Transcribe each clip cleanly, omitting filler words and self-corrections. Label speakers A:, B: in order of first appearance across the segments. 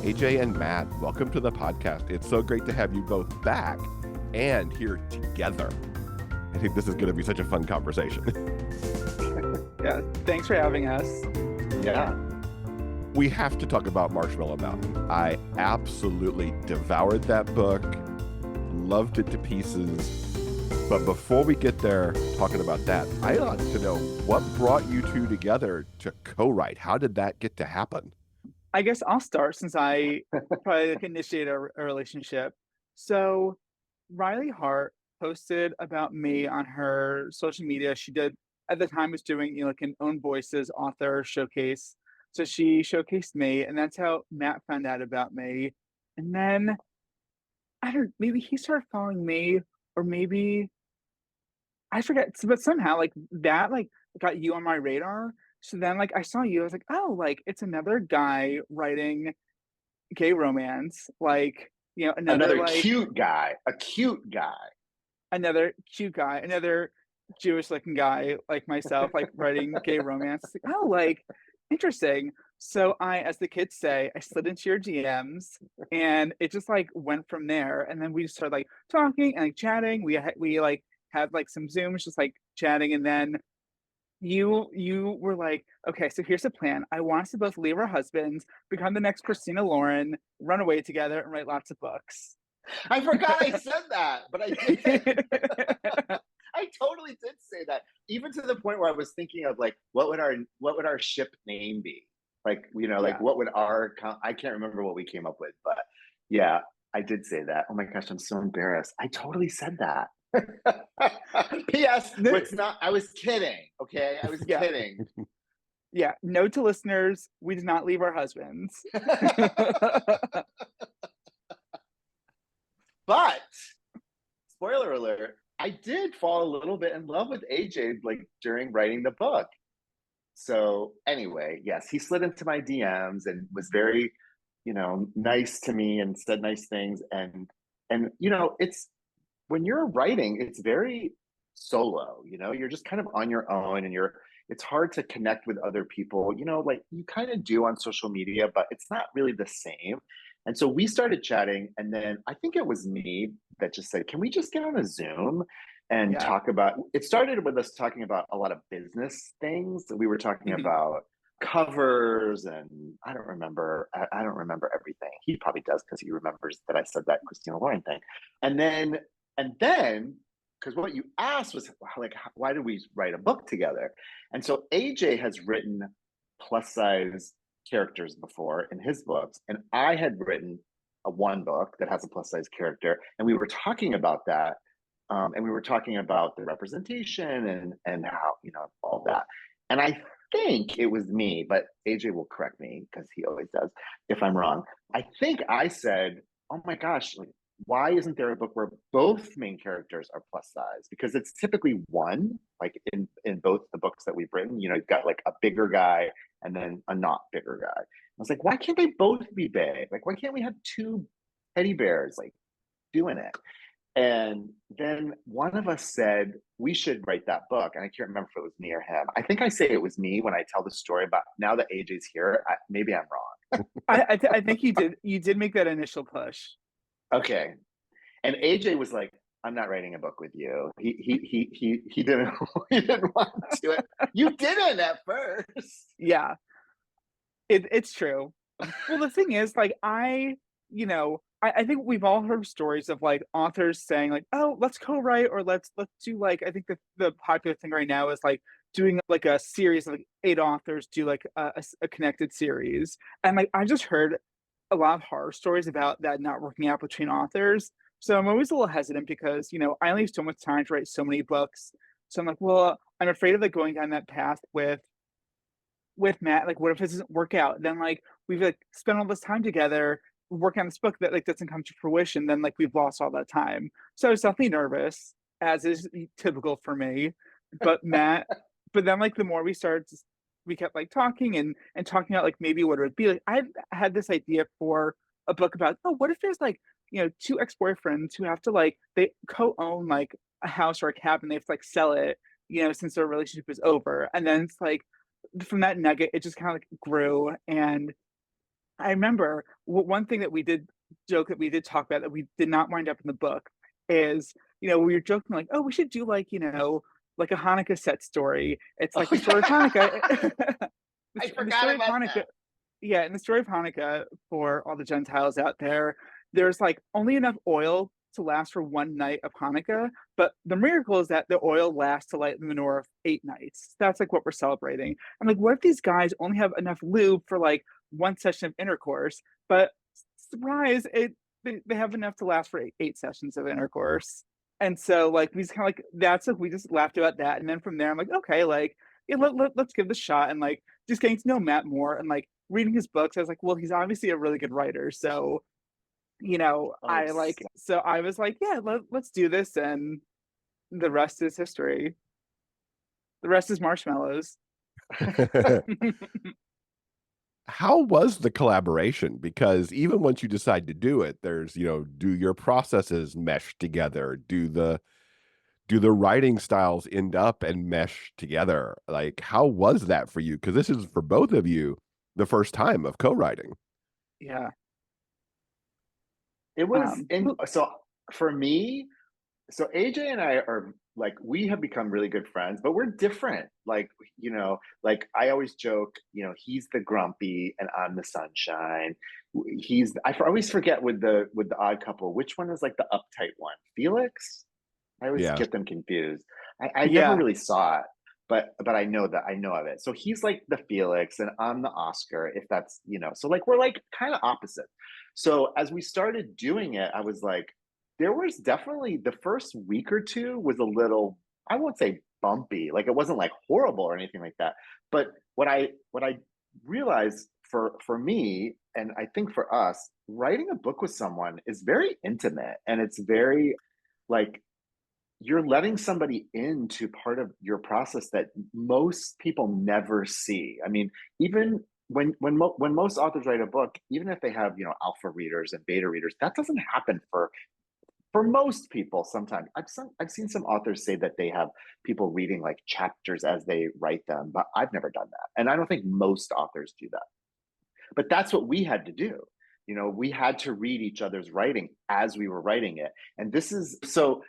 A: AJ and Matt, welcome to the podcast. It's so great to have you both back and here together. I think this is going to be such a fun conversation.
B: Yeah, thanks for having us.
C: Yeah.
A: We have to talk about Marshmallow Mountain. I absolutely devoured that book, loved it to pieces. But before we get there talking about that, I'd like to know what brought you two together to co-write. How did that get to happen?
B: I guess I'll start since I probably initiated a relationship. So Riley Hart posted about me on her social media. She did at the time was doing like an Own Voices author showcase. So she showcased me, and that's how Matt found out about me. And then maybe he started following me, or maybe I forget. But somehow like that got you on my radar. So then I saw you, I was like, oh, it's another guy writing gay romance,
C: Another cute guy,
B: another cute guy, another Jewish looking guy like myself, writing gay romance. It's like, oh, interesting. So as the kids say, I slid into your DMs, and it just went from there. And then we just started talking and chatting. We had some Zooms, just chatting, and then you were like, okay, so here's the plan. I want us to both leave our husbands, become the next Christina Lauren, run away together, and write lots of books.
C: I forgot I said that, but I did. I totally did say that, even to the point where I was thinking of what would our ship name be? What would I can't remember what we came up with, but yeah, I did say that. Oh my gosh, I'm so embarrassed. I totally said that. P.S. It's not. I was kidding. Okay, I was kidding.
B: Yeah. Note to listeners: we did not leave our husbands.
C: But spoiler alert: I did fall a little bit in love with AJ during writing the book. So anyway, yes, he slid into my DMs and was very, nice to me and said nice things. And it's, when you're writing, it's very solo, you're just kind of on your own, and it's hard to connect with other people, you kind of do on social media, but it's not really the same. And so we started chatting, and then I think it was me that just said, can we just get on a Zoom and talk about, it started with us talking about a lot of business things. We were talking about covers, and I don't remember everything. He probably does, because he remembers that I said that Christina Lauren thing. And then, because what you asked was why did we write a book together? And so AJ has written plus size characters before in his books, and I had written one book that has a plus size character, and we were talking about that, and we were talking about the representation and how all that. And I think it was me, but AJ will correct me because he always does if I'm wrong. I think I said, oh my gosh, why isn't there a book where both main characters are plus size? Because it's typically one, in both the books that we've written, you've got a bigger guy and then a not bigger guy. I was like, why can't they both be big? Why can't we have two teddy bears doing it? And then one of us said, we should write that book. And I can't remember if it was me or him. I think I say it was me when I tell the story, but now that AJ's here, maybe I'm wrong.
B: I think you did make that initial push.
C: Okay. And AJ was like, I'm not writing a book with you. He didn't want to do it. You didn't at first.
B: Yeah. It's true. Well, the thing is, I think we've all heard stories of authors saying oh, let's co-write, or let's do I think the popular thing right now is doing a series of 8 authors do a connected series. And I just heard a lot of horror stories about that not working out between authors. So I'm always a little hesitant because, I only have so much time to write so many books. So I'm well, I'm afraid of going down that path with Matt. What if this doesn't work out? Then we've spent all this time together working on this book that doesn't come to fruition. Then we've lost all that time. So I was definitely nervous, as is typical for me. But but then the more we kept talking and talking about maybe what it would be. I had this idea for a book about, oh, what if there's 2 ex-boyfriends who have to they co-own a house or a cabin, they have to sell it, since their relationship is over. And then it's from that nugget, it just kind of like grew. And I remember one thing that we did talk about that we did not wind up in the book is, we were joking like, oh, we should do like, like a Hanukkah set story. It's like
C: Oh,
B: the story of
C: yeah.
B: Hanukkah.
C: I
B: The
C: forgot
B: story of
C: about
B: Hanukkah.
C: that.
B: Yeah, in the story of Hanukkah, for all the Gentiles out there, there's like only enough oil to last for one night of Hanukkah, but the miracle is that the oil lasts to light the menorah 8 nights. That's like what we're celebrating. I'm like, what if these guys only have enough lube for like one session of intercourse? But surprise, they have enough to last for eight sessions of intercourse. And so like we just kind of like that's like we just laughed about that, and then from there I'm like, okay, like yeah, let's give this a shot, and like just getting to know Matt more and like reading his books. I was like, well, he's obviously a really good writer, so
C: Oh,
B: so I was like, yeah, let's do this, and the rest is history. The rest is marshmallows.
A: How was the collaboration? Because even once you decide to do it, there's, do your processes mesh together? Do the writing styles end up and mesh together? Like, how was that for you? Because this is for both of you the first time of co-writing.
B: Yeah.
C: it was in
B: Well,
C: so for me, so AJ and I are like, we have become really good friends, but we're different. Like, like I always joke, he's the grumpy and I'm the sunshine. I always forget with the odd couple, which one is like the uptight one? Felix? I always
A: Yeah.
C: get them confused. I never
B: yeah,
C: really saw it, but I know of it. So he's like the Felix and I'm the Oscar, if that's, so like we're like kind of opposite. So as we started doing it, I was like, there was definitely the first week or two was a little, I won't say bumpy, like it wasn't like horrible or anything like that. But what I realized for me, and I think for us, writing a book with someone is very intimate, and it's very like you're letting somebody into part of your process that most people never see. I mean, even when most authors write a book, even if they have alpha readers and beta readers, that doesn't happen for most people. Sometimes I've seen some authors say that they have people reading like chapters as they write them, but I've never done that, and I don't think most authors do that. But that's what we had to do. We had to read each other's writing as we were writing it, and this is so.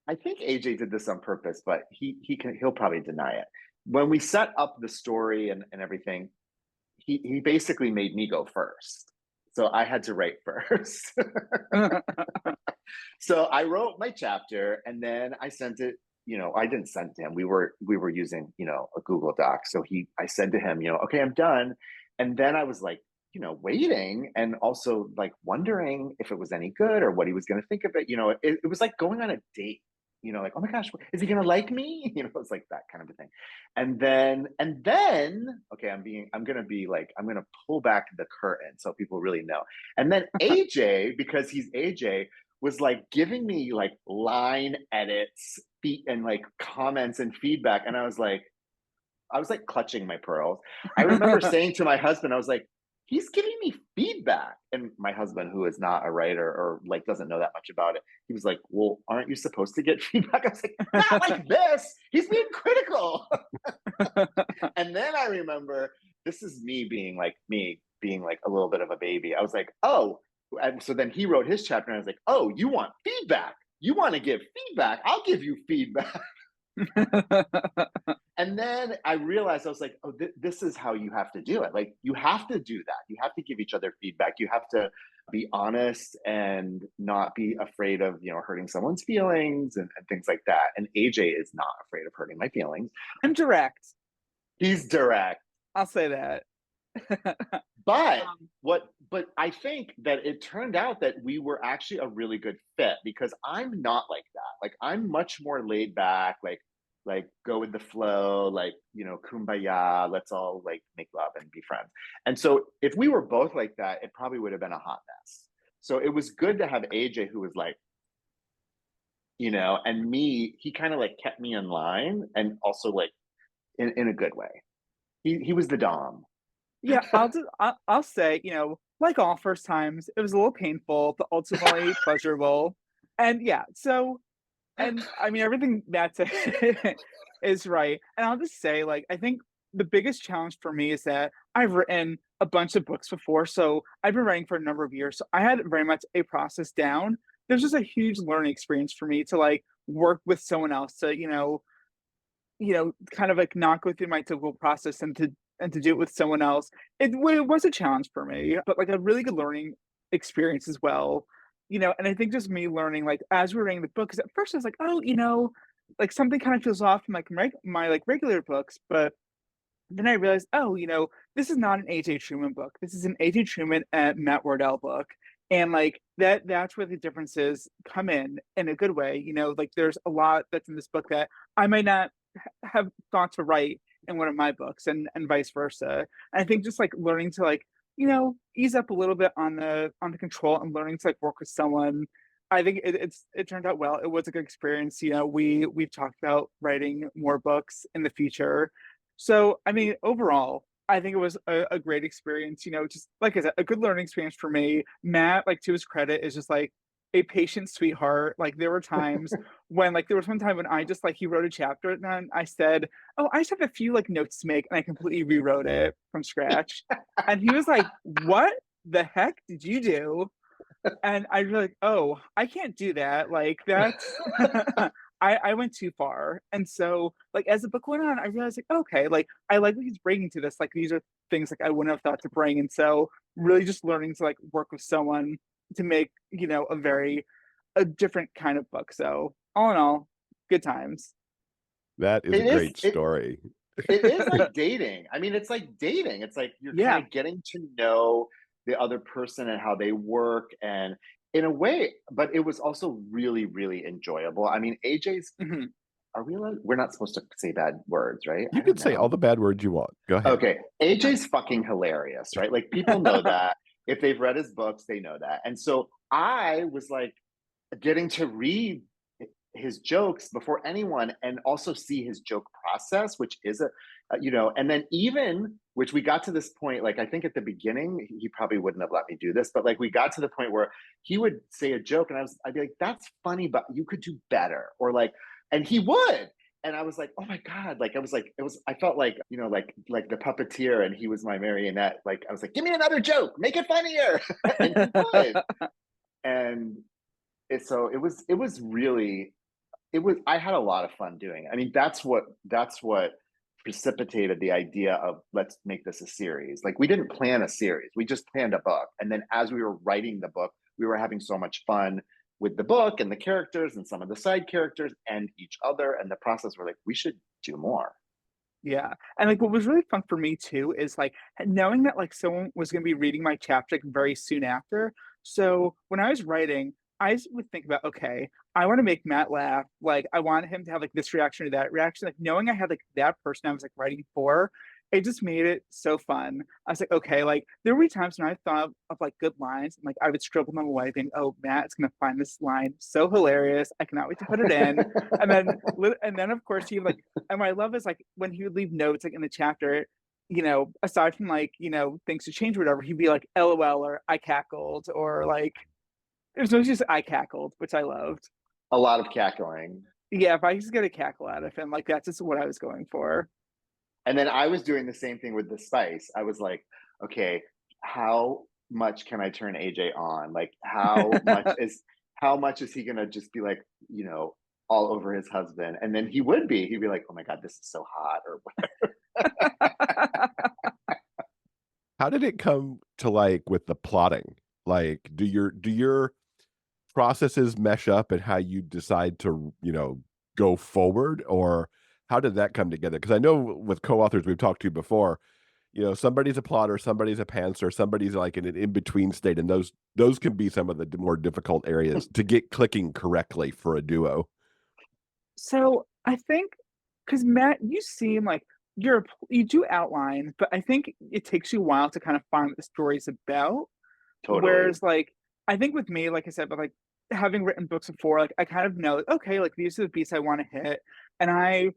C: I think AJ did this on purpose, but he'll probably deny it. When we set up the story and everything, he basically made me go first, so I had to write first. So I wrote my chapter and then I sent it. I didn't send it to him. We were using a Google Doc. So I said to him, okay, I'm done. And then I was like, waiting and also like wondering if it was any good or what he was going to think of it. It was like going on a date. Like, oh my gosh, is he going to like me? It's like that kind of a thing. And then, okay, I'm going to be like, I'm going to pull back the curtain so people really know. And then AJ, because he's AJ, was like giving me like line edits, and like comments and feedback. And I was like clutching my pearls. I remember saying to my husband, I was like, he's giving me feedback. And my husband, who is not a writer or like doesn't know that much about it, he was like, well, aren't you supposed to get feedback? I was like, not like this. He's being critical. And then I remember, this is me being like a little bit of a baby. I was like, oh, and so then he wrote his chapter and I was like, oh, you want feedback? You want to give feedback? I'll give you feedback. And then I realized, I was like, oh, this is how you have to do it. Like, you have to do that. You have to give each other feedback. You have to be honest and not be afraid of, hurting someone's feelings and things like that. And AJ is not afraid of hurting my feelings.
B: I'm direct.
C: He's direct.
B: I'll say that.
C: But but I think that it turned out that we were actually a really good fit, because I'm not like that. Like, I'm much more laid back, like go with the flow, like, kumbaya, let's all like make love and be friends. And so if we were both like that, it probably would have been a hot mess. So it was good to have AJ, who was like, and me, he kind of like kept me in line, and also like in a good way. He was the Dom.
B: Yeah, I'll say, like all first times, it was a little painful, but ultimately pleasurable. And yeah, so, and I mean, everything Matt said is right. And I'll just say, like, I think the biggest challenge for me is that I've written a bunch of books before, so I've been writing for a number of years. So I had very much a process down. There's just a huge learning experience for me to like work with someone else to, kind of like not go through my typical process and to do it with someone else. It was a challenge for me, but like a really good learning experience as well. And I think just me learning like as we were reading the book, because at first I was like, oh, like something kind of feels off from like my like regular books, but then I realized, oh, this is not an A.J. Truman book. This is an A.J. Truman and Matt Wardell book. And like that's where the differences come in a good way. Like there's a lot that's in this book that I might not have thought to write in one of my books and vice versa. And I think just like learning to like, ease up a little bit on the control and learning to like work with someone. I think it turned out well. It was a good experience. We've talked about writing more books in the future. So, I mean, overall, I think it was a great experience. Just like I said, a good learning experience for me. Matt, like to his credit, is just like a patient sweetheart. Like there were times when like there was one time when I just like he wrote a chapter and then I said, "Oh, I just have a few like notes to make," and I completely rewrote it from scratch. And he was like, "What the heck did you do?" And I was like, "Oh, I can't do that. Like that's I went too far." And so, like as the book went on, I realized like, okay, like I like what he's bringing to this. Like these are things like I wouldn't have thought to bring. And so, really, just learning to like work with someone to make a different kind of book. So, all in all, good times.
A: That is a
C: It is
A: great story.
C: it is like dating. I mean, it's like dating. It's like you're kind
B: Yeah.
C: of getting to know the other person and how they work and in a way, but it was also really, really enjoyable. I mean, AJ's
B: Mhm.
C: are we allowed? We're not supposed to say bad words, right?
A: You
C: I
A: can
C: don't
A: say all
C: know.
A: the bad words you want. Go ahead.
C: Okay. AJ's fucking hilarious, right? Like people know that. If they've read his books, they know that. And so I was like getting to read his jokes before anyone and also see his joke process, which is and then even which we got to this point, like I think at the beginning he probably wouldn't have let me do this, but like we got to the point where he would say a joke and I'd be like, that's funny, but you could do better, or like, and he would. And I was like, oh my God, like I was like, I felt like, like the puppeteer and he was my marionette. Like I was like, give me another joke, make it funnier. And he would. And it was really I had a lot of fun doing it. I mean, that's what precipitated the idea of let's make this a series. Like we didn't plan a series. We just planned a book. And then as we were writing the book, we were having so much fun with the book and the characters and some of the side characters and each other and the process. We're like, we should do more.
B: Yeah. And like what was really fun for me too is like knowing that like someone was going to be reading my chapter like, very soon after. So when I was writing, would think about, okay, I want to make Matt laugh. Like I want him to have like this reaction or that reaction. Like knowing I had like that person I was like writing for, it just made it so fun. I was like, okay, like there were times when I thought of like good lines and like I would scribble them away, think, oh, Matt is gonna find this line so hilarious. I cannot wait to put it in. And then of course he like and what I love is like when he would leave notes like in the chapter, aside from like, things to change or whatever, he'd be like, LOL or I cackled or like there's no just I cackled, which I loved.
C: A lot of cackling.
B: Yeah, if I just get a cackle out of him, like that's just what I was going for.
C: And then I was doing the same thing with the spice. I was like, okay, how much can I turn AJ on? Like how much is he gonna just be like, all over his husband? And then he'd be like, oh my God, this is so hot or
A: How did it come to like with the plotting? Like, do your processes mesh up and how you decide to, go forward, or how did that come together? Because I know with co-authors we've talked to before, somebody's a plotter, somebody's a pantser, somebody's like in an in-between state, and those can be some of the more difficult areas to get clicking correctly for a duo.
B: So I think because Matt, you seem like you do outline, but I think it takes you a while to kind of find what the story's about.
C: totally.
B: Whereas like I think with me, like I said, but like having written books before, like I kind of know, like, okay, like these are the beats I want to hit. And I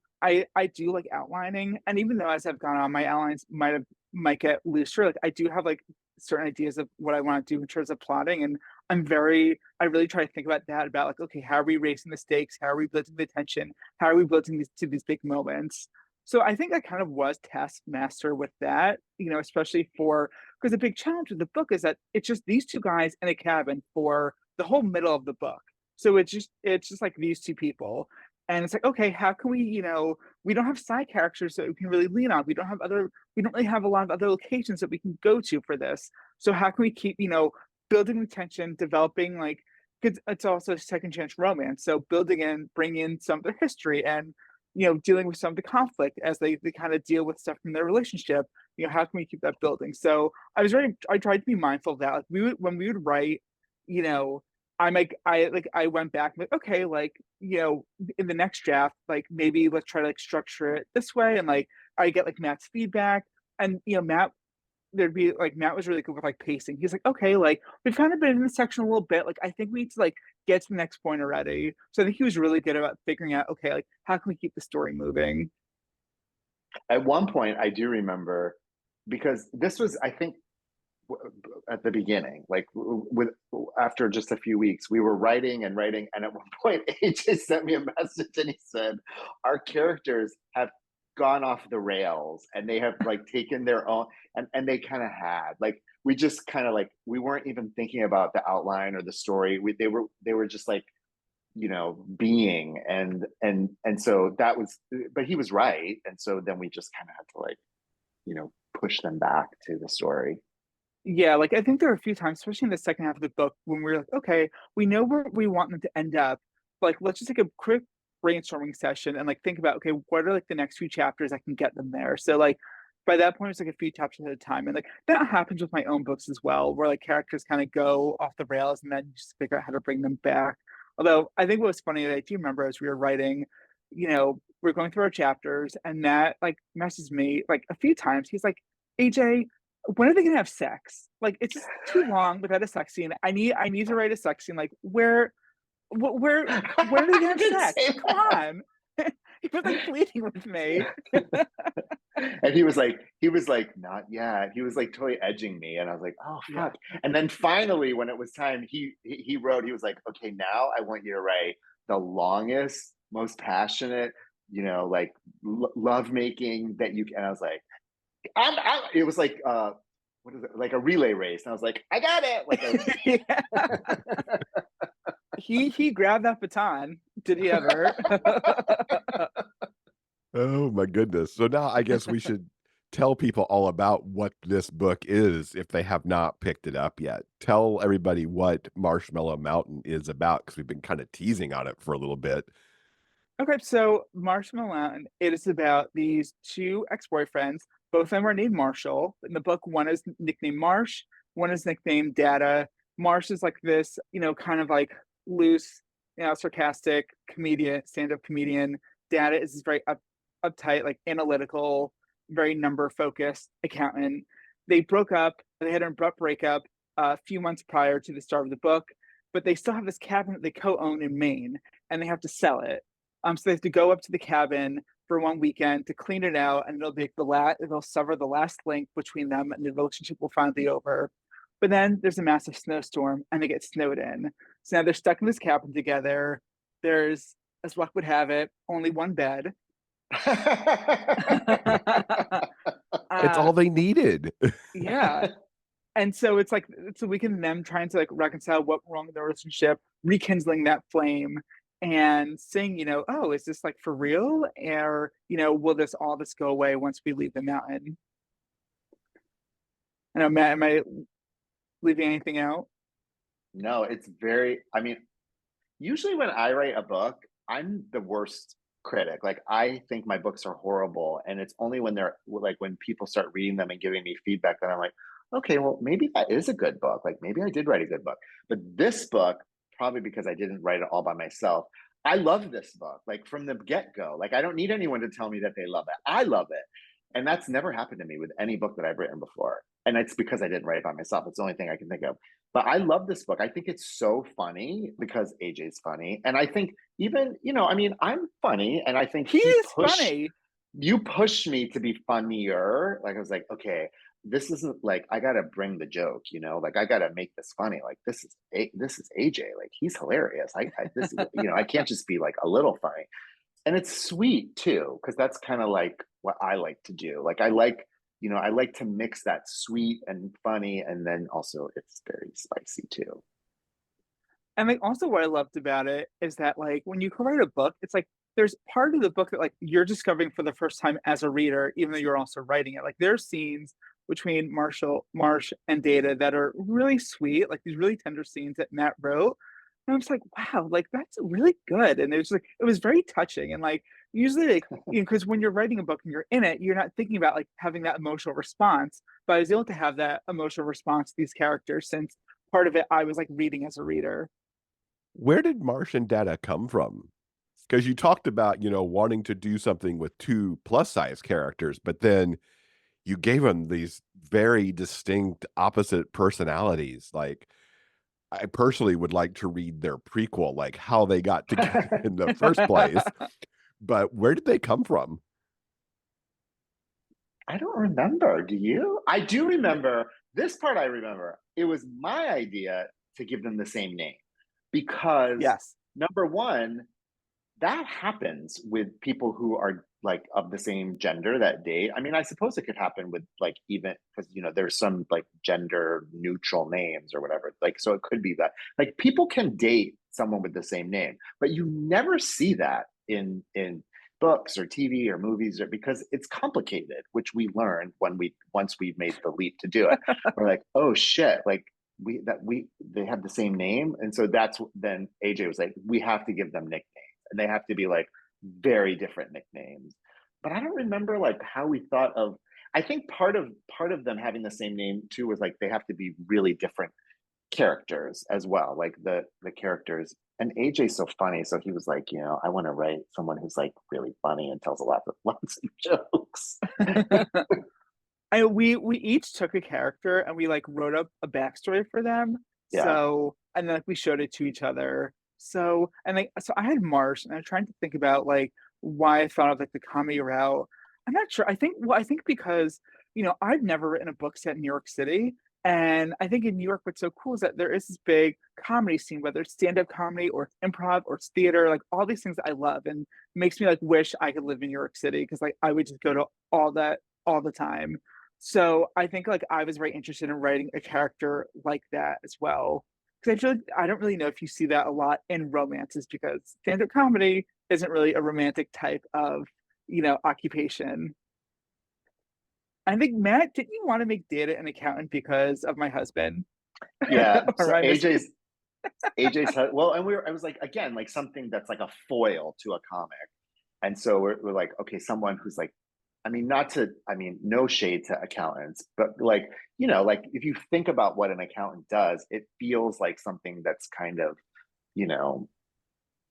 B: do like outlining. And even though as I've gone on, my outlines might get looser, like I do have like certain ideas of what I want to do in terms of plotting. And I really try to think about that, about like, okay, how are we raising the stakes? How are we building the tension? How are we building these to these big moments? So I think I kind of was taskmaster with that, especially because the big challenge with the book is that it's just these two guys in a cabin for the whole middle of the book. So it's just like these two people. And it's like, okay, how can we don't have side characters that we can really lean on. We don't really have a lot of other locations that we can go to for this. So how can we keep, building the tension, developing like, because it's also a second chance romance. So bringing in some of the history and dealing with some of the conflict as they kind of deal with stuff from their relationship. How can we keep that building? So I tried to be mindful of that. Like when we would write, you know, I went back, like, okay, like, in the next draft, like maybe let's try to like structure it this way. And like I get like Matt's feedback. And Matt was really good with like pacing. He's like, okay, like we've kind of been in this section a little bit. Like I think we need to like get to the next point already. So I think he was really good about figuring out, okay, like how can we keep the story moving?
C: At one point, I do remember, because this was, I think, at the beginning, like with after just a few weeks, we were writing and writing, and at one point, AJ sent me a message and he said, "Our characters have gone off the rails, and they have like taken their own," and they kind of had like we just kind of like we weren't even thinking about the outline or the story. They were just like being and so that was, but he was right, and so then we just kind of had to like push them back to the story.
B: Yeah, like I think there are a few times, especially in the second half of the book, when we're like, okay, we know where we want them to end up. But like, let's just take a quick brainstorming session and like think about, okay, what are like the next few chapters that can get them there? So like by that point, it's like a few chapters at a time. And like that happens with my own books as well, where like characters kind of go off the rails and then you just figure out how to bring them back. Although I think what was funny that I do remember as we were writing, we're going through our chapters and Matt like messages me like a few times. He's like, AJ, when are they gonna have sex? Like it's just too long without a sex scene. I need to write a sex scene. Like where when are they gonna
C: I
B: have
C: didn't
B: sex?
C: say
B: Come
C: that.
B: on. He was like pleading with me.
C: And he was like, not yet. He was like totally edging me, and I was like, oh
B: Yeah.
C: fuck. And then finally, when it was time, he wrote. He was like, okay, now I want you to write the longest, most passionate, like love making that you can. And I was like, it was like what is it, like a relay race, and I was like, I got it. Like
B: Yeah. He grabbed that baton. Did he ever?
A: Oh my goodness. So now I guess we should tell people all about what this book is if they have not picked it up yet. Tell everybody what Marshmallow Mountain is about, because we've been kind of teasing on it for a little bit.
B: Okay, so Marshmallow Mountain, it is about these two ex-boyfriends. Both of them are named Marshall. In the book, one is nicknamed Marsh, one is nicknamed Data. Marsh is like this, kind of like loose, sarcastic comedian, stand-up comedian. Data is this very uptight, like analytical, very number focused accountant. They broke up. They had an abrupt breakup a few months prior to the start of the book, but they still have this cabin that they co-own in Maine, and they have to sell it. So they have to go up to the cabin for one weekend to clean it out, and it'll sever the last link between them, and the relationship will finally be over. But then there's a massive snowstorm, and they get snowed in. So now they're stuck in this cabin together. There's, as luck would have it, only one bed.
A: It's
B: uh,
A: all they needed.
B: yeah, and so it's a weekend of them trying to like reconcile what went wrong in the relationship, rekindling that flame, and saying, oh, is this like for real, or will this go away once we leave the mountain? I know, Matt, am I leaving anything out?
C: no, it's very. I mean, usually when I write a book, I'm the worst critic. Like I think my books are horrible, and it's only when they're like when people start reading them and giving me feedback that I'm like, okay, well maybe that is a good book. Like maybe I did write a good book. But this book, probably because I didn't write it all by myself, I love this book. Like from the get-go. Like I don't need anyone to tell me that they love it. I love it. And that's never happened to me with any book that I've written before. And it's because I didn't write it by myself. It's the only thing I can think of. But I love this book. I think it's so funny because AJ's funny. And I think even, I mean, I'm funny. And I think
B: He is funny.
C: you pushed me to be funnier. Like I was like, okay, this isn't like, I got to bring the joke, like I got to make this funny. Like this is AJ. Like he's hilarious. This is, I can't just be like a little funny. And it's sweet too, because that's kind of like what I like to do. Like I like, I like to mix that sweet and funny, and then also it's very spicy too.
B: And like also what I loved about it is that like when you co-write a book, it's like there's part of the book that like you're discovering for the first time as a reader, even though you're also writing it. Like there's scenes between Marsh and Data that are really sweet, like these really tender scenes that Matt wrote. And I was like, wow, like that's really good. And it was like it was very touching. And like usually like because when you're writing a book and you're in it, you're not thinking about like having that emotional response. But I was able to have that emotional response to these characters since part of it I was like reading as a reader.
A: Where did Marsh and Data come from? Because you talked about, wanting to do something with two plus size characters, but then you gave them these very distinct opposite personalities. Like, I personally would like to read their prequel, like how they got together in the first place. But where did they come from?
C: I don't remember. Do you? I do remember this part. I remember it was my idea to give them the same name because
B: Yes.
C: number one, that happens with people who are like of the same gender that date. I mean, I suppose it could happen with like even because there's some like gender neutral names or whatever. Like, so it could be that like people can date someone with the same name, but you never see that in books or TV or movies, or because it's complicated, which we learned when once we made the leap to do it. We're like, oh shit, like they have the same name, and so that's then AJ was like, we have to give them nicknames, and they have to be like very different nicknames. But I don't remember like how we thought of. I think part of them having the same name too was like they have to be really different characters as well, like the characters. And AJ's so funny, so he was like, I want to write someone who's like really funny and tells a lot of lots of jokes.
B: We each took a character and we like wrote up a backstory for them.
C: Yeah.
B: So and then like we showed it to each other. So and like so I had Marsh and I was trying to think about like why I thought of like the comedy route. I'm not sure. I think because I've never written a book set in New York City. And I think in New York, what's so cool is that there is this big comedy scene, whether it's stand-up comedy or improv or it's theater, like all these things I love and makes me like wish I could live in New York City because like I would just go to all that all the time. So I think like I was very interested in writing a character like that as well. Because I feel like I don't really know if you see that a lot in romances because stand-up comedy isn't really a romantic type of, occupation. I think Matt, didn't you want to make Data an accountant because of my husband?
C: Yeah.
B: Or
C: So
B: I mis-
C: AJ's well, and I was like, again, like something that's like a foil to a comic. And so we're like, okay, someone who's like, no shade to accountants, but like, like if you think about what an accountant does, it feels like something that's kind of, you know,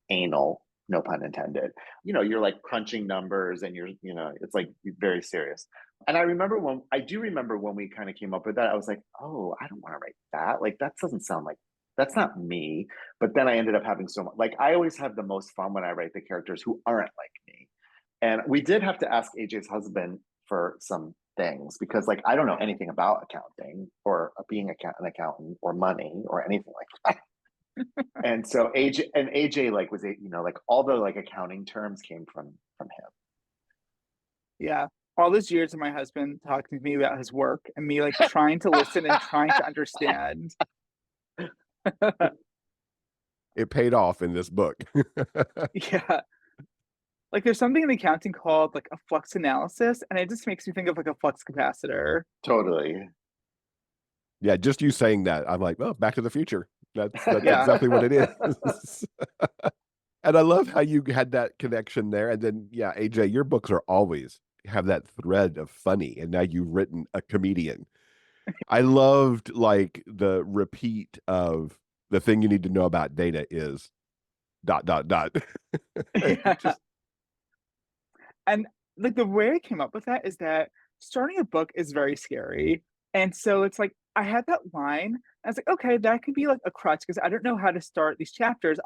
C: anal, no pun intended. You're like crunching numbers and it's like very serious. And I do remember when we kind of came up with that, I was like, oh, I don't want to write that. Like, that doesn't sound like, that's not me. But then I ended up having so much, like, I always have the most fun when I write the characters who aren't like me. And we did have to ask AJ's husband for some things because, like, I don't know anything about accounting or being an accountant or money or anything like that. And so AJ like was like all the like accounting terms came from him.
B: yeah. All those years of my husband talking to me about his work and me like trying to listen and trying to understand.
A: It paid off in this book.
B: Yeah. Like there's something in accounting called like a flux analysis, and it just makes me think of like a flux capacitor.
C: Totally.
A: Yeah, just you saying that, I'm like, oh, Back to the Future. That's
B: Yeah.
A: exactly what it is. And I love how you had that connection there. And then, yeah, AJ, your books are always have that thread of funny, and now you've written a comedian. I loved like the repeat of the thing you need to know about Data is ...
B: Yeah.
A: Just
B: And like the way I came up with that is that starting a book is very scary. And so it's like I had that line. I was like, okay, that could be like a crutch because I don't know how to start these chapters.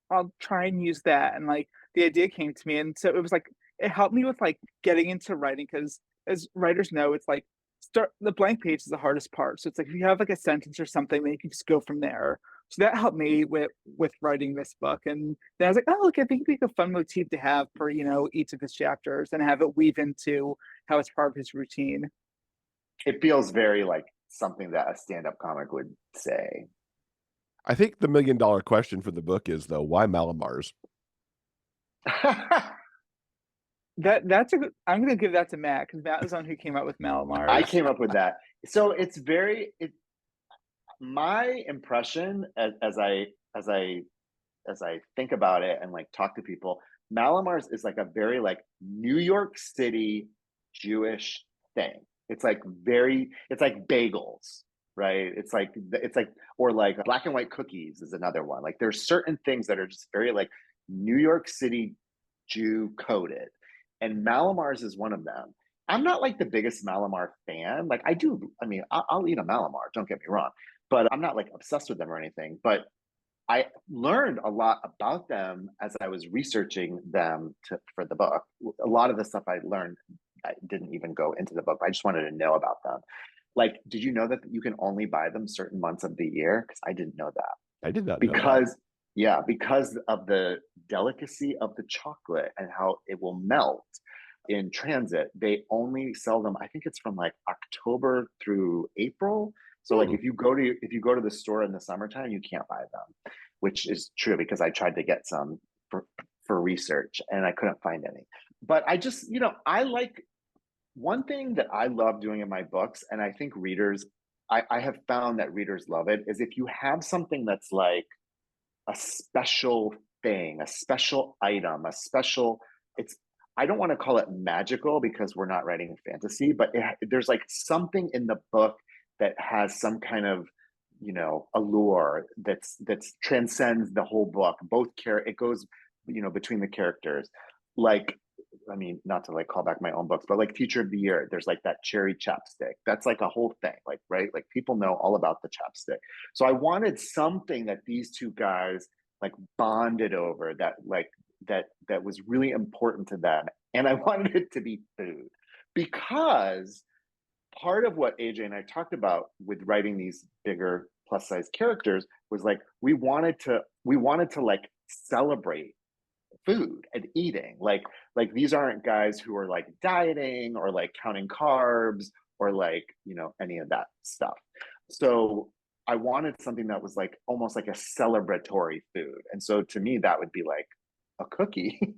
B: I'll try and use that. And like the idea came to me. And so it was like it helped me with like getting into writing because as writers know, it's like start the blank page is the hardest part. So it's like if you have like a sentence or something, then you can just go from there. So that helped me with writing this book. And then I was like, oh look, I think it'd be a fun motif to have for, each of his chapters and have it weave into how it's part of his routine.
C: It feels very like something that a stand-up comic would say.
A: I think the $1 million question for the book is though, why Malamars?
B: That's a good, I'm gonna give that to Matt because Matt was on who came up with Malamars.
C: I came up with that. So it's my impression as I think about it and like talk to people, Malamars is like a very like New York City Jewish thing. It's like bagels, right? It's like or like black and white cookies is another one. Like there's certain things that are just very like New York City Jew coded, and Malamars is one of them. I'm not like the biggest Malamar fan. Like I'll eat a Malamar, don't get me wrong, but I'm not like obsessed with them or anything. But I learned a lot about them as I was researching them for the book. A lot of the stuff I learned, I didn't even go into the book. I just wanted to know about them. Like, did you know that you can only buy them certain months of the year? Because I didn't know that.
A: I did not know
C: because because of the delicacy of the chocolate and how it will melt in transit. They only sell them, I think it's from like October through April. So like if you go to the store in the summertime, you can't buy them, which is true because I tried to get some for research and I couldn't find any. But I just, I like one thing that I love doing in my books, and I think readers, I have found that readers love it, is if you have something that's like a special thing, a special item, I don't want to call it magical because we're not writing fantasy, but there's like something in the book that has some kind of, allure that's transcends the whole book. It goes, between the characters. Like, I mean, not to like call back my own books, but like Teacher of the Year, there's like that cherry chapstick. That's like a whole thing, like, right? Like people know all about the chapstick. So I wanted something that these two guys like bonded over that was really important to them. And I wanted it to be food because part of what AJ and I talked about with writing these bigger plus size characters was like we wanted to like celebrate food and eating. Like these aren't guys who are like dieting or like counting carbs or like, any of that stuff. So I wanted something that was like almost like a celebratory food. And so to me, that would be like a cookie,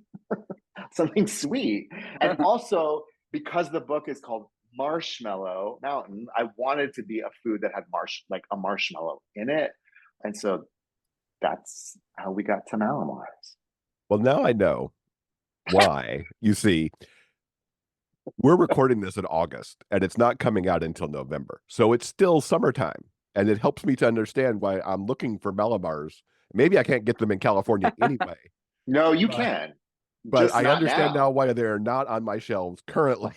C: something sweet. And also because the book is called Marshmallow Mountain, I wanted to be a food that had like a marshmallow in it. And so that's how we got to Malamars.
A: Well, now I know why. You see, we're recording this in August and it's not coming out until November. So it's still summertime. And it helps me to understand why I'm looking for Malamars. Maybe I can't get them in California anyway.
C: No, you can.
A: But I understand now why they're not on my shelves currently.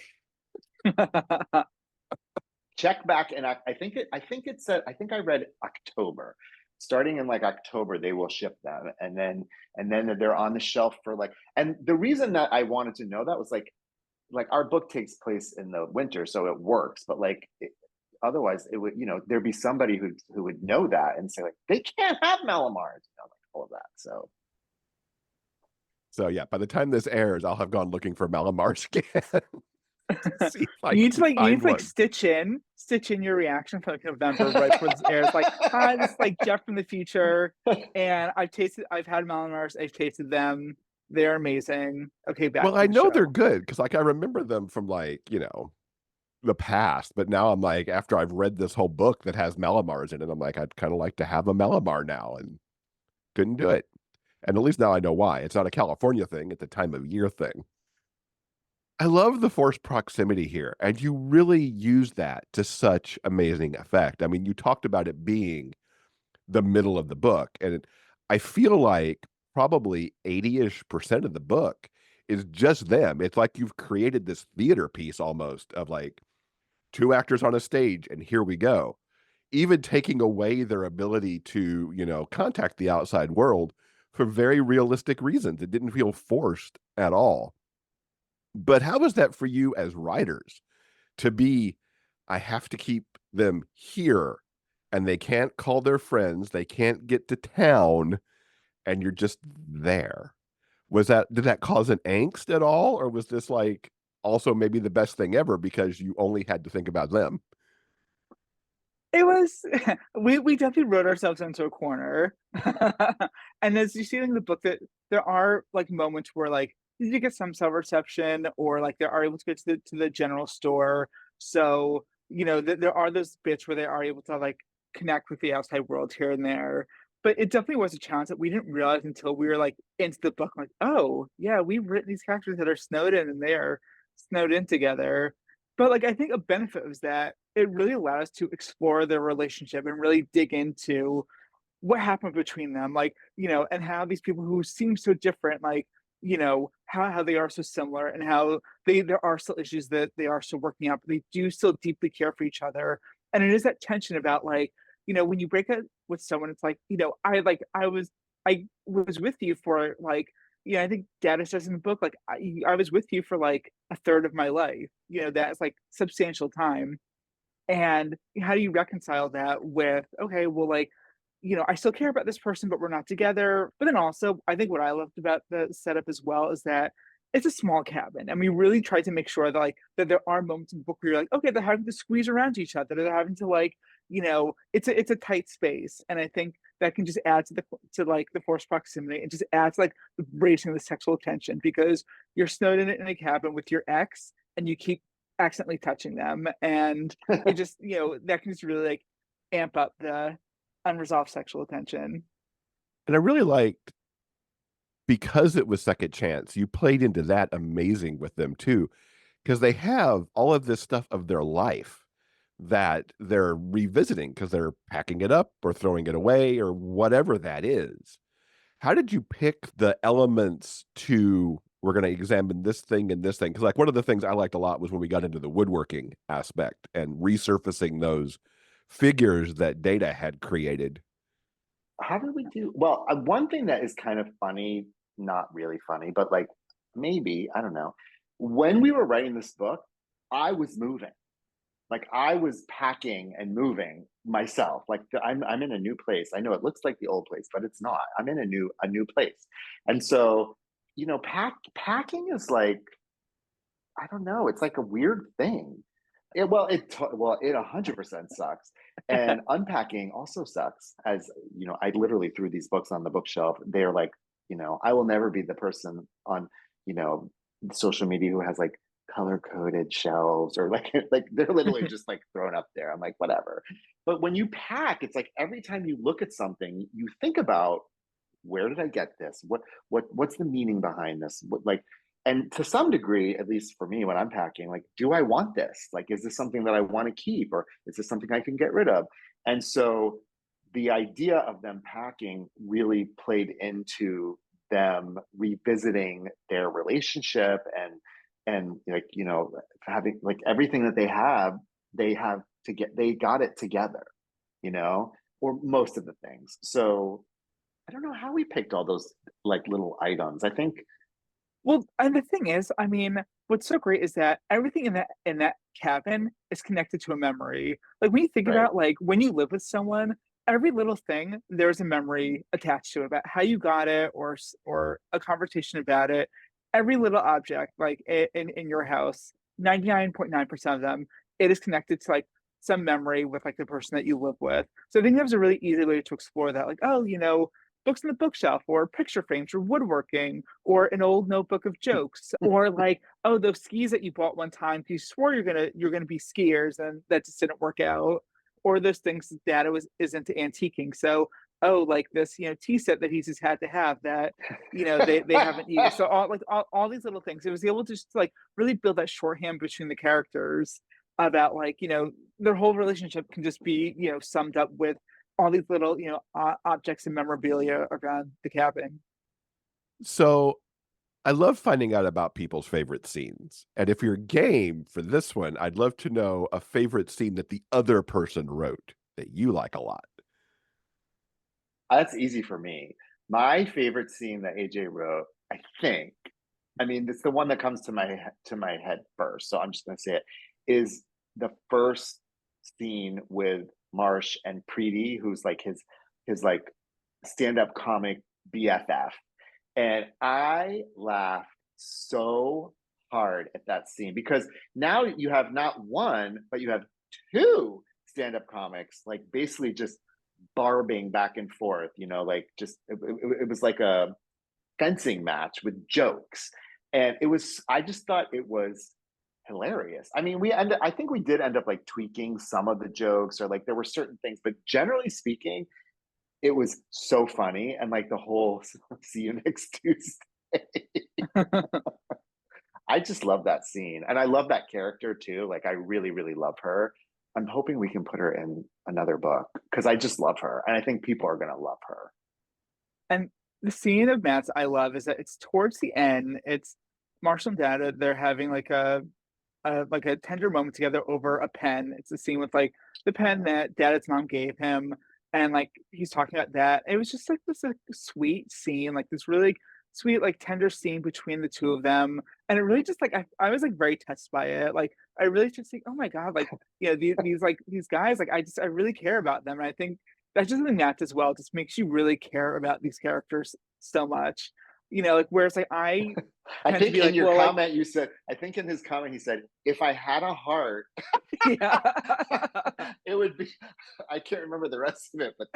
C: Check back, and I think it said, I think I read October. Starting in like October, they will ship them, and then they're on the shelf for like. And the reason that I wanted to know that was like our book takes place in the winter, so it works. But like otherwise, it would there'd be somebody who would know that and say like they can't have Malamars, like all of that.
A: So yeah, by the time this airs, I'll have gone looking for Malamars again.
B: You need to like stitch in your reaction for like November right before this airs. Like, hi, this is like Jeff from the future, and I've had Malamars, I've tasted them, they're amazing. Okay, back.
A: Well, I know they're good because like I remember them from like the past, but now I'm like after I've read this whole book that has Malamars in it, I'm like I'd kind of like to have a Malamar now, and couldn't do it. And at least now I know why. It's not a California thing; it's a time of year thing. I love the forced proximity here, and you really use that to such amazing effect. I mean, you talked about it being the middle of the book, and I feel like probably 80-ish% of the book is just them. It's like you've created this theater piece almost of like two actors on a stage, and here we go. Even taking away their ability to, contact the outside world for very realistic reasons. It didn't feel forced at all. But how was that for you as writers to be I have to keep them here, and they can't call their friends, they can't get to town, and you're just there. Did that cause an angst at all, or was this, like, also maybe the best thing ever because you only had to think about them?
B: It was we definitely wrote ourselves into a corner. And as you see in the book that there are, like, moments where, like, you get some self-reception or, like, they are able to get to the general store. So, there are those bits where they are able to, like, connect with the outside world here and there. But it definitely was a challenge that we didn't realize until we were, like, into the book, like, "Oh, yeah, we've written these characters that are snowed in, and they are snowed in together." But, like, I think a benefit was that it really allowed us to explore their relationship and really dig into what happened between them, like, and how these people who seem so different, like, how they are so similar and how there are still issues that they are still working out, but they do still deeply care for each other. And it is that tension about, like, when you break up with someone, it's like, I was with you for, like, I think Data says in the book, like, I was with you for, like, a third of my life. That's, like, substantial time. And how do you reconcile that with, okay, well, like, I still care about this person, but we're not together. But then also, I think what I loved about the setup as well is that it's a small cabin. And we really tried to make sure that, like, that there are moments in the book where you're like, okay, they're having to squeeze around each other. They're having to, like, it's a tight space. And I think that can just add to like the forced proximity and just adds like the raising the sexual tension because you're snowed in a cabin with your ex and you keep accidentally touching them. And it just, that can just really like amp up the unresolved sexual tension.
A: And I really liked, because it was Second Chance, you played into that amazing with them too, because they have all of this stuff of their life that they're revisiting because 'cause they're packing it up or throwing it away or whatever that is. How did you pick the elements to, "We're gonna examine this thing and this thing"? Because, like, one of the things I liked a lot was when we got into the woodworking aspect and resurfacing those figures that Data had created.
C: How did we do? Well, one thing that is kind of funny, not really funny, but like maybe, I don't know. When we were writing this book, I was moving. Like I was packing and moving myself. Like I'm in a new place. I know it looks like the old place, but it's not. I'm in a new place. And so, packing is like, I don't know, it's like a weird thing. It 100% sucks, and unpacking also sucks. As I literally threw these books on the bookshelf. They're like, I will never be the person on, you know, social media who has like color coded shelves or like like they're literally just like thrown up there. I'm like, whatever. But when you pack, it's like every time you look at something, you think about where did I get this? What's the meaning behind this? And to some degree, at least for me when I'm packing, like, do I want this? Like, is this something that I want to keep or is this something I can get rid of? And so the idea of them packing really played into them revisiting their relationship and like, having like everything that they got it together, you know, or most of the things. So I don't know how we picked all those like little items. I think
B: Well, and the thing is, I mean, what's so great is that everything in that cabin is connected to a memory. Like when you think
C: right.
B: about like when you live with someone, every little thing there's a memory attached to it about how you got it or a conversation about it. Every little object, like in your house, 99.9% of them, it is connected to like some memory with like the person that you live with. So I think that was a really easy way to explore that. Like, oh, books in the bookshelf or picture frames or woodworking or an old notebook of jokes or like oh those skis that you bought one time because you swore you're gonna be skiers and that just didn't work out or those things that dad is into antiquing so oh like this tea set that he's just had to have that they haven't used so all these little things it was able to just like really build that shorthand between the characters about like their whole relationship can just be summed up with all these little, objects and memorabilia around the cabin.
A: So, I love finding out about people's favorite scenes, and if you're game for this one, I'd love to know a favorite scene that the other person wrote that you like a lot.
C: That's easy for me. My favorite scene that AJ wrote, I think, I mean, it's the one that comes to my head first, so I'm just gonna say it, is the first scene with Marsh and Preeti, who's like his like stand-up comic BFF. And I laughed so hard at that scene because now you have not one, but you have two stand-up comics, like basically just barbing back and forth, like just it was like a fencing match with jokes. And I just thought it was hilarious. I mean, I think we did end up like tweaking some of the jokes, or like there were certain things, but generally speaking, it was so funny. And like the whole see you next Tuesday. I just love that scene. And I love that character too. Like I really, really love her. I'm hoping we can put her in another book because I just love her. And I think people are gonna love her.
B: And the scene of Matt's I love is that it's towards the end. It's Marshall and Dada. They're having like a tender moment together over a pen. It's a scene with like the pen that Dada's mom gave him, and like he's talking about that. It was just like this like sweet scene, like this really sweet like tender scene between the two of them, and it really just like I was like very touched by it. Like I really just think, oh my god, like these guys, like I really care about them, and I think that's just something that as well just makes you really care about these characters so much. Like whereas like I
C: I
B: tend to
C: think
B: be
C: in
B: like,
C: your
B: well, like
C: comment, I think in his comment, he said, if I had a heart,
B: yeah.
C: it would be, I can't remember the rest of it, but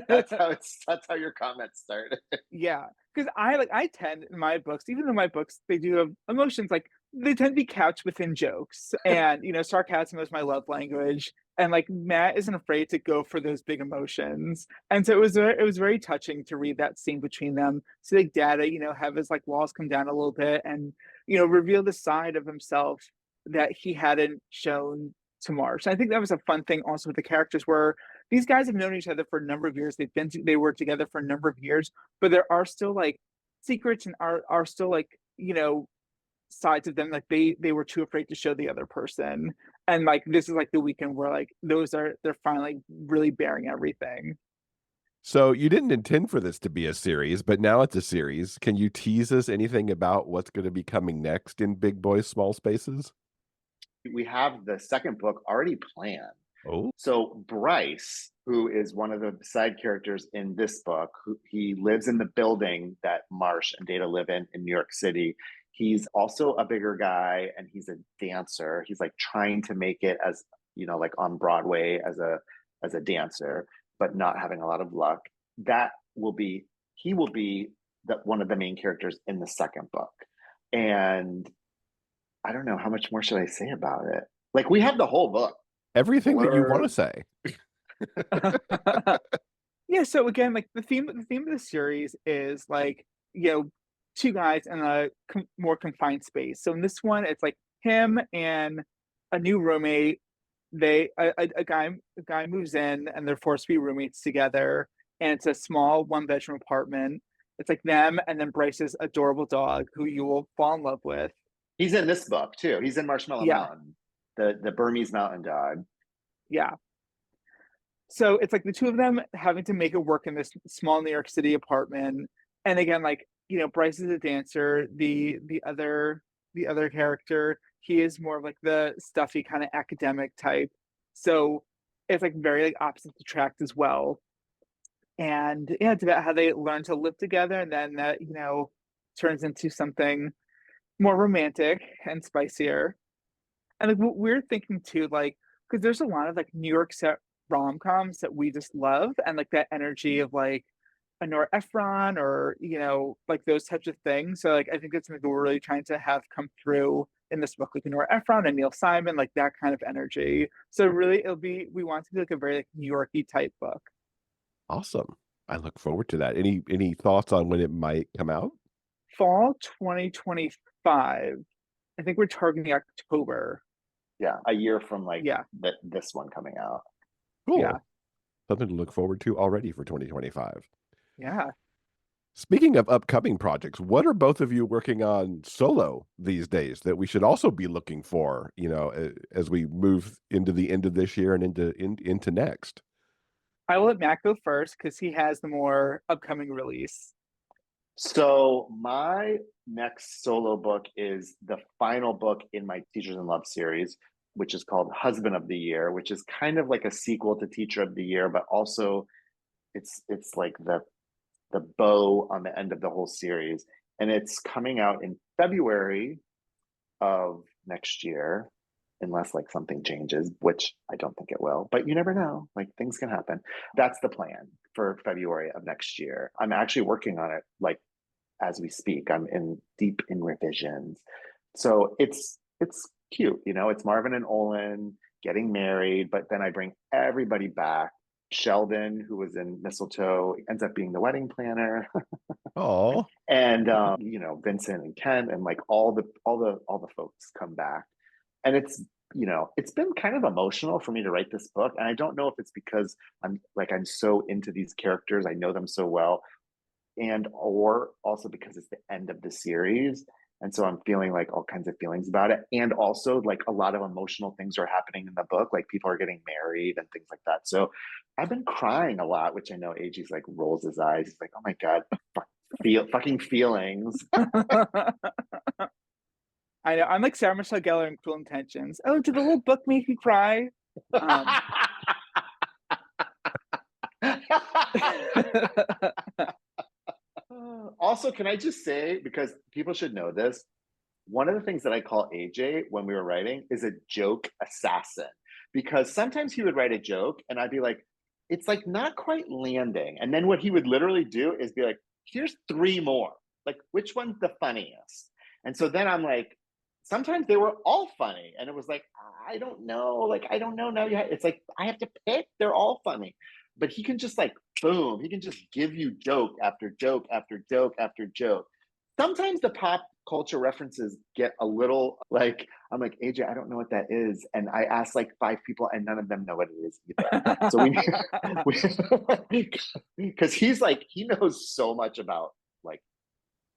C: that's how your comment started.
B: Yeah, because I tend in my books, even though my books they do have emotions, like they tend to be couched within jokes, and sarcasm is my love language, and like Matt isn't afraid to go for those big emotions, and so it was very touching to read that scene between them. So like Dada, have his like walls come down a little bit, and reveal the side of himself that he hadn't shown to Marsh. I think that was a fun thing also with the characters where these guys have known each other for a number of years. They were together for a number of years, but there are still like secrets and are still like sides of them like they were too afraid to show the other person. And like this is like the weekend where like they're finally really bearing everything.
A: So you didn't intend for this to be a series, but now it's a series. Can you tease us anything about what's going to be coming next in Big Boys Small Spaces?
C: We have the second book already planned.
A: Oh,
C: So Bryce, who is one of the side characters in this book, he lives in the building that Marsh and Data live in New York City. He's also a bigger guy, and he's a dancer. He's like trying to make it as like on Broadway as a dancer, but not having a lot of luck. He will be one of the main characters in the second book. And I don't know, how much more should I say about it? Like we have the whole book.
A: everything that you want to say.
B: Yeah, so again, like the theme of the series is like, two guys in a more confined space. So in this one, it's like him and a new roommate. A guy moves in and they're forced to be roommates together, and it's a small one-bedroom apartment. It's like them and then Bryce's adorable dog who you will fall in love with.
C: He's in this book too. He's in Marshmallow
B: Yeah,
C: Mountain, the Burmese mountain dog.
B: yeah. So it's like the two of them having to make it work in this small New York City apartment. And again, like, Bryce is a dancer. The other character, he is more of like the stuffy kind of academic type. So it's like very like opposites attract as well. And yeah, it's about how they learn to live together, and then that, turns into something more romantic and spicier. And like what we're thinking too, like, because there's a lot of like New York set rom-coms that we just love, and like that energy of like a Nora Ephron or like those types of things. So like I think that's something that we're really trying to have come through in this book, like Nora Ephron and Neil Simon, like that kind of energy. So really, we want to be like a very like New Yorky type book.
A: Awesome. I look forward to that. Any thoughts on when it might come out?
B: Fall 2025. I think we're targeting October.
C: Yeah, a year from like
B: Yeah,
C: this one coming out.
A: Cool.
B: yeah,
A: Something to look forward to already for 2025.
B: yeah.
A: Speaking of upcoming projects, what are both of you working on solo these days that we should also be looking for, as we move into the end of this year and into next?
B: I will let Matt go first because he has the more upcoming release.
C: So my next solo book is the final book in my Teachers in Love series. which is called Husband of the Year, which is kind of like a sequel to Teacher of the Year, but also it's like the bow on the end of the whole series. And it's coming out in February of next year, unless like something changes, which I don't think it will, but you never know, like things can happen. That's the plan for February of next year. I'm actually working on it like as we speak. I'm deep in revisions. So it's cute, you know, it's Marvin and Olin getting married, but then I bring everybody back. Sheldon, who was in Mistletoe, ends up being the wedding planner.
A: Oh,
C: And you know, Vincent and Ken and like all the folks come back. And it's, you know, it's been kind of emotional for me to write this book. And I don't know if it's because I'm so into these characters, I know them so well, and or also because it's the end of the series. And so I'm feeling like all kinds of feelings about it. And also like a lot of emotional things are happening in the book, like people are getting married and things like that. So I've been crying a lot, which I know AJ's like rolls his eyes. He's like, oh my God, fucking feelings.
B: I know. I'm like Sarah Michelle Gellar in Cruel Intentions. Oh, did the little book make you cry?
C: Also, can I just say, because people should know this, one of the things that I call AJ when we were writing is a joke assassin. Because sometimes he would write a joke and I'd be like, it's like not quite landing. And then what he would literally do is be like, here's 3 more. Like, which one's the funniest? And so then I'm like, sometimes they were all funny. And it was like, I don't know. Like, I don't know now. It's like, I have to pick. They're all funny. But he can just like, boom, he can just give you joke after joke after joke after joke. Sometimes the pop culture references get a little like, I'm like, AJ, I don't know what that is. And I asked like 5 people and none of them know what it is either. So because he's like, he knows so much about like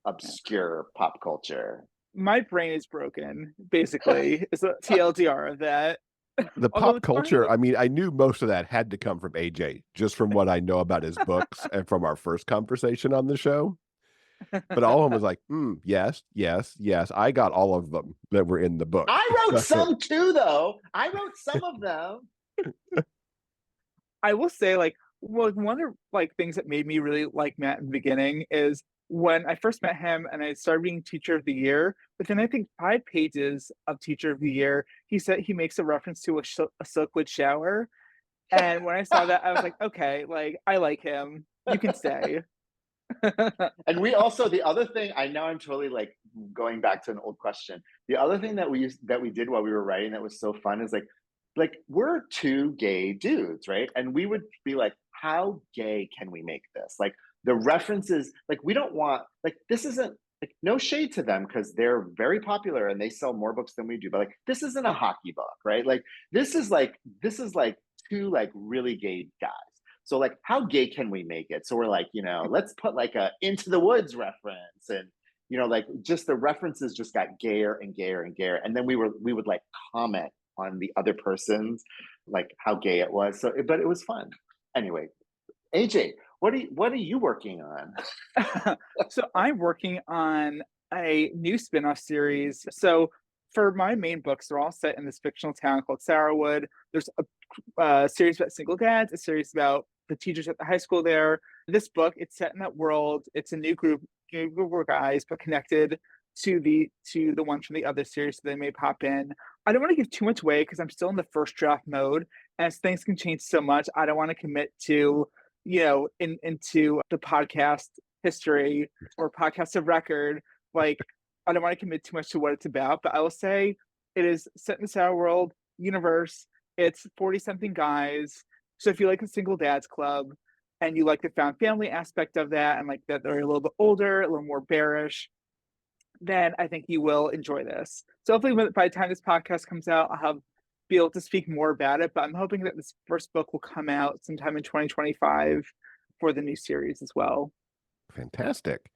C: obscure pop culture.
B: My brain is broken, basically, is a TLDR of that.
A: the
B: Although
A: pop
B: it's
A: culture,
B: funny.
A: I mean, I knew most of that had to come from AJ, just from what I know about his books and from our first conversation on the show. But all of them was like, yes, yes, yes. I got all of them that were in the book.
C: I wrote some too, though. I wrote some of them.
B: I will say, like, well, one of like things that made me really like Matt in the beginning is when I first met him and I started being Teacher of the Year. But then I think 5 pages of Teacher of the Year, he said he makes a reference to a Silkwood shower. And when I saw that, I was like, okay, like I like him. You can stay.
C: And we also, the other thing, I know I'm totally like going back to an old question. The other thing that we did while we were writing that was so fun is like we're 2 gay dudes, right? And we would be like, how gay can we make this? Like the references, like we don't want, like this isn't like no shade to them because they're very popular and they sell more books than we do, but like this isn't a hockey book, right? Like this is like 2 like really gay guys. So like how gay can we make it? So we're like, you know, let's put like a Into the Woods reference, and you know, like just the references just got gayer and gayer and gayer. And then we would like comment on the other person's like how gay it was. So but it was fun. Anyway, AJ, what are you working on?
B: So I'm working on a new spin-off series. So for my main books, they're all set in this fictional town called Sarahwood. There's a series about single dads, a series about the teachers at the high school there. This book, it's set in that world. It's a new group of guys, but connected to the ones from the other series, so they may pop in. I don't want to give too much away because I'm still in the first draft mode, and as things can change so much, I don't want to commit to, you know, into the podcast history or podcast of record. Like, I don't want to commit too much to what it's about, but I will say it is set in the Sour World universe. It's 40-something guys. So if you like the Single Dads Club and you like the found family aspect of that, and like that they're a little bit older, a little more bearish, then I think you will enjoy this. So hopefully by the time this podcast comes out, be able to speak more about it. But I'm hoping that this first book will come out sometime in 2025 for the new series as well.
A: Fantastic.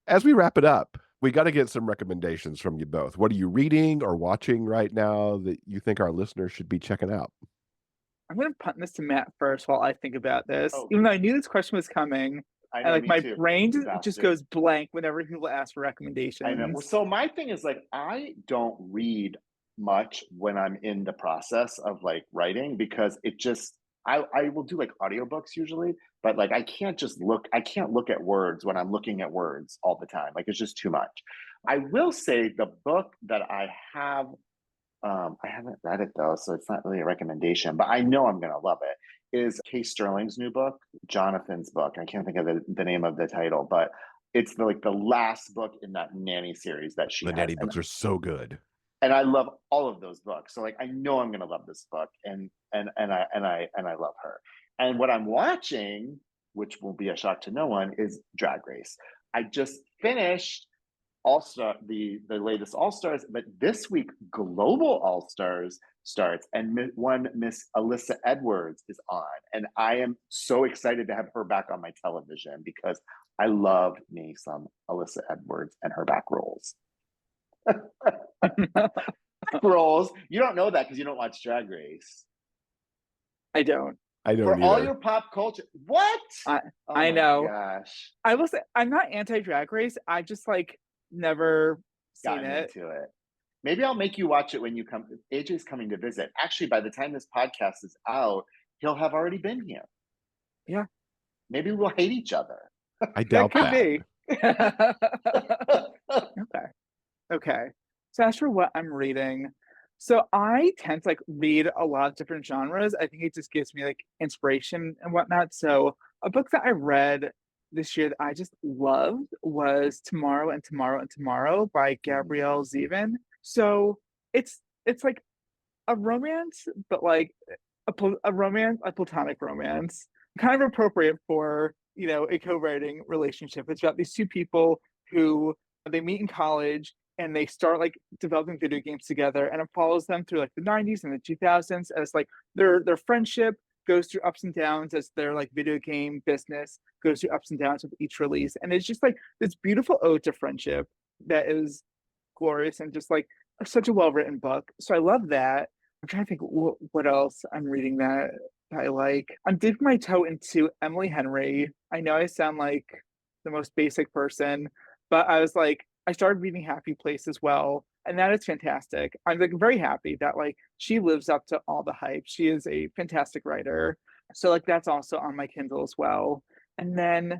A: As we wrap it up, we got to get some recommendations from you both. What are you reading or watching right now that you think our listeners should be checking out?
B: I'm going to punt this to Matt first while I think about this. Even though I knew this question was coming,
C: I know,
B: and like my
C: too.
B: brain just goes blank whenever people ask for recommendations.
C: I know. So my thing is like, I don't read much when I'm in the process of like writing, because it just I will do like audiobooks usually, but like I can't look at words when I'm looking at words all the time. Like it's just too much. I will say the book that I haven't read it though, so it's not really a recommendation, but I know I'm gonna love it, is Kay Sterling's new book, Jonathan's book. I can't think of the name of the title, but it's like the last book in that nanny series that she
A: The
C: has.
A: nanny books are so good.
C: And I love all of those books. So like I know I'm gonna love this book, and I love her. And what I'm watching, which will be a shock to no one, is Drag Race. I just finished the latest All Stars, but this week Global All Stars starts, and one Miss Alyssa Edwards is on, and I am so excited to have her back on my television because I love me some Alyssa Edwards and her back rolls. Rolls. You don't know that because you don't watch Drag Race.
B: I don't.
A: I don't
C: For
A: either.
C: all your pop culture, what?
B: I know.
C: Gosh,
B: I will say I'm not anti Drag Race. I just like never seen
C: gotten
B: it.
C: into it. Maybe I'll make you watch it when you come. AJ's coming to visit. Actually, by the time this podcast is out, he'll have already been here.
B: Yeah.
C: Maybe we'll hate each other.
A: I doubt
B: Could
A: that.
B: be. Okay. So as for what I'm reading, so I tend to like read a lot of different genres. I think it just gives me like inspiration and whatnot. So a book that I read this year that I just loved was Tomorrow and Tomorrow and Tomorrow by Gabrielle Zevin. So it's like a romance, but like a romance, a platonic romance, kind of appropriate for, you know, a co-writing relationship. It's about these two people who they meet in college and they start like developing video games together, and it follows them through like the 90s and the 2000s as like their friendship goes through ups and downs as their like video game business goes through ups and downs with each release. And it's just like this beautiful ode to friendship that is glorious and just like such a well-written book. So I love that. I'm trying to think what else I'm reading that I like. I'm dipping my toe into Emily Henry. I know I sound like the most basic person, but I was like, I started reading Happy Place as well, and that is fantastic. I'm like very happy that like she lives up to all the hype. She is a fantastic writer. So like that's also on my Kindle as well. And then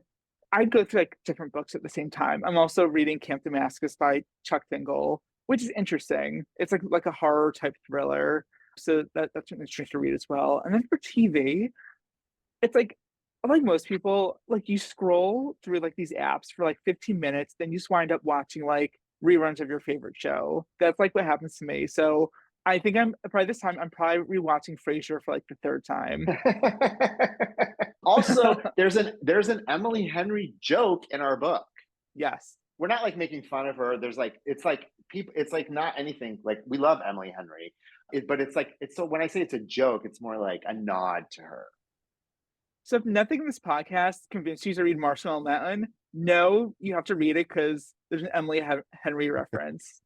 B: I go through like different books at the same time. I'm also reading Camp Damascus by Chuck Tingle, which is interesting. It's like a horror type thriller. So that's interesting to read as well. And then for TV, it's like most people, like you scroll through like these apps for like 15 minutes, then you just wind up watching like reruns of your favorite show. That's like what happens to me. So I think I'm probably rewatching Frasier for like the third time.
C: Also, there's an Emily Henry joke in our book.
B: Yes.
C: We're not like making fun of her. There's like it's like people. It's like not anything. Like we love Emily Henry, but it's like it's so when I say it's a joke, it's more like a nod to her.
B: So if nothing in this podcast convinced you to read Marshmallow Mountain, no, you have to read it because there's an Emily Henry reference.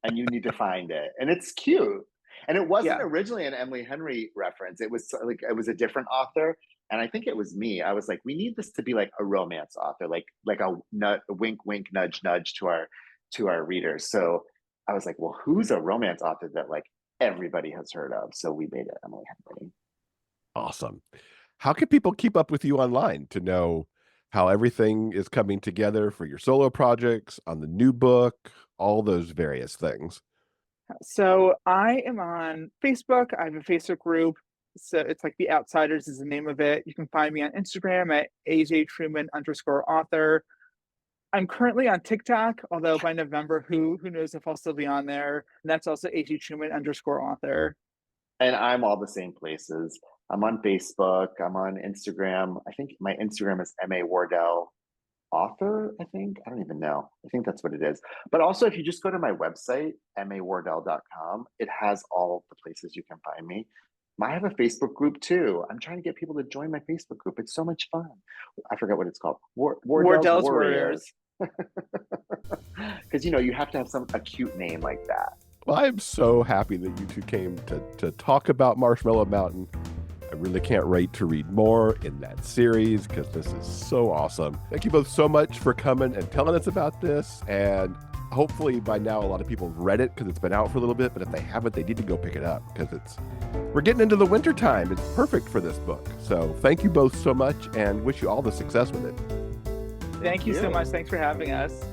C: And you need to find it. And it's cute. And it wasn't
B: Yeah.
C: originally an Emily Henry reference. It was like it was a different author. And I think it was me. I was like, we need this to be like a romance author, like a wink, wink, nudge, nudge to our readers. So I was like, well, who's a romance author that like everybody has heard of? So we made it Emily Henry.
A: Awesome. How can people keep up with you online to know how everything is coming together for your solo projects, on the new book, all those various things?
B: So I am on Facebook. I have a Facebook group. So it's like The Outsiders is the name of it. You can find me on Instagram at AJ Truman _author. I'm currently on TikTok, although by November, who knows if I'll still be on there. And that's also AJ Truman _author.
C: And I'm all the same places. I'm on Facebook. I'm on Instagram. I think my Instagram is MA Wardell author. I don't even know. I think that's what it is. But also, if you just go to my website, mawardell.com, it has all the places you can find me. I have a Facebook group too. I'm trying to get people to join my Facebook group. It's so much fun. I forget what it's called. Wardell's Warriors. Because you have to have a cute name like that.
A: Well, I am so happy that you two came to talk about Marshmallow Mountain. I really can't wait to read more in that series because this is so awesome. Thank you both so much for coming and telling us about this. And hopefully by now a lot of people have read it because it's been out for a little bit, but if they haven't, they need to go pick it up because we're getting into the winter time. It's perfect for this book. So thank you both so much and wish you all the success with it.
B: Thank you so much. Thanks for having us.